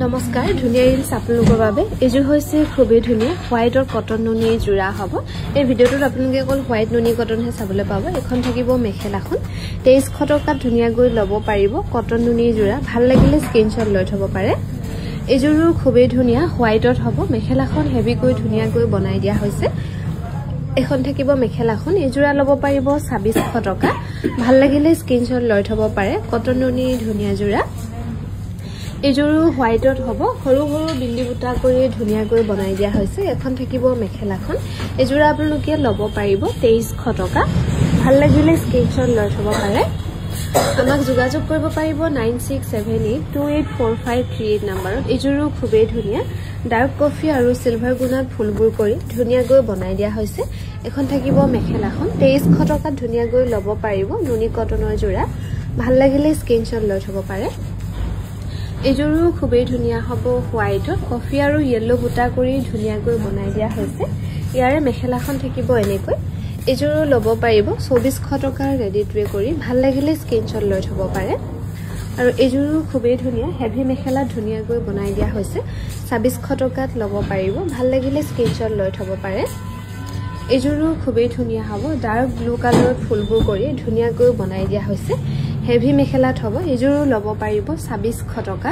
নমস্কাৰ ধুনিয়া ৰিলস আপোনালোকৰ বাবে এজু হৈছে খুবেই ধুনিয়া হোৱাইট আৰু কটন নুনি জোৰা হ'ব এই ভিডিওটোত আপোনালোকে অকল হোৱাইট নুনি কটন হে চাবলৈ পাব এখন থাকিব মেখেলাখন 2300 টকাত ধুনিয়া গৈ ল'ব পাৰিব কটন নুনি জোৰা ভাল লাগিলে স্ক্ৰিনশ্বট লৈ থব পাৰে এজুৰু খুবেই ধুনিয়া হোৱাইটত হ'ব মেখেলাখন হেভি গৈ ধুনিয়া গৈ বনাই দিয়া হৈছে এখন থাকিব মেখেলাখন এজোৰা ল'ব পাৰিব 2600 টকা ভাল লাগিলে স্ক্ৰিনশ্বট লৈ থব পাৰে কটন নুনি ধুনিয়া জোৰা এজোৰু হোৱাইটত হ'ব সৰু সৰু বিন্দি বুটা কৰি ধুনিয়া কৰি বনাই দিয়া হৈছে এখন থাকিব মেখেলাখন এজোৰা আপোনালোকে ল'ব পাৰিব 2300 টকা ভাল লাগিলে স্ক্ৰিনশ্বট লৈ থব পাৰে আমাক যোগাযোগ কৰিব পাৰিব 9678284538 নম্বৰত এজোৰু খুবেই ধুনিয়া ডাৰ্ক কফি আৰু সিলভাৰ গুণাত ফুলবোৰ কৰি ধুনিয়া গৈ বনাই দিয়া হৈছে এখন থাকিব মেখেলাখন 2300 টকাত ধুনিয়া গৈ ল'ব পাৰিব নুনি কটনৰ জোৰা ভাল লাগিলে স্ক্ৰিনশ্বট লৈ থব পাৰে এজোৰু খুবেই ধুনিয়া হ'ব হোৱাইটত কফি আৰু ইয়েলো বুটা কৰি ধুনিয়া গৈ বনাই দিয়া হৈছে ইয়াৰে মেখেলাখন থাকিব এনেকৈ এজোৰু ল'ব পাৰিব 2400 টকাৰ ৰেডি টু কৰি ভাল লাগিলে স্ক্ৰিনশ্বট লৈ থব পাৰে আৰু এজোৰু খুবেই ধুনিয়া হেভি মেখেলা ধুনিয়া গৈ বনাই দিয়া হৈছে 2600 টকাত ল'ব পাৰিব ভাল লাগিলে স্ক্ৰিনশ্বট লৈ থব পাৰে এজোৰু খুবেই ধুনিয়া হ'ব ডাৰ্ক ব্লু কালাৰত ফুলবোৰ কৰি ধুনিয়া গৈ বনাই দিয়া হৈছে হেভি মেখেলাত হ'ব এজোৰু ল'ব পাৰিব 2600 টকা